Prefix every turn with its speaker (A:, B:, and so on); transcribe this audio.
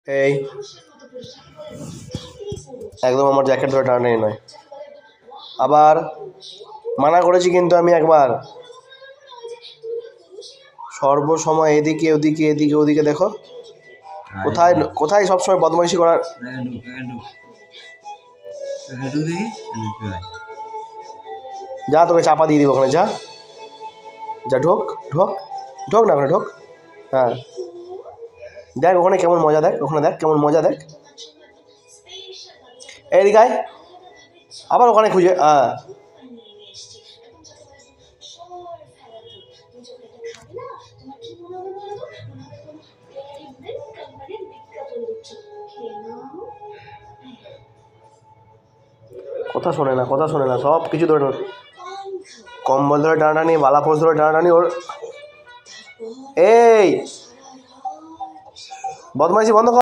A: এই একদম আমার জ্যাকেট ধরে টানাটানি নয়। আবার মানা করেছি কিন্তু আমি একবার, সর্বসময় এদিকে ওদিকে এদিকে ওদিকে দেখো। কোথায় কোথায় সবসময় বদমাইশি করার। যা তোকে চাপা দিয়ে দিব ওখানে, যা যা, ঢোক ঢোক ঢোক না ওখানে, ঢোক। হ্যাঁ দেখ ওখানে কেমন মজা, দেখ ওখানে দেখ কেমন মজা, দেখ এদিকে আয়। আবার ওখানে খুঁজে, হ্যাঁ কথা শোনে না, কথা শোনে না, সব কিছু ধরে কম্বল ধরে টানাটানি, বালাপোষ ধরে টানাটানি ওর। এই বদমাইশি বন্ধ কর।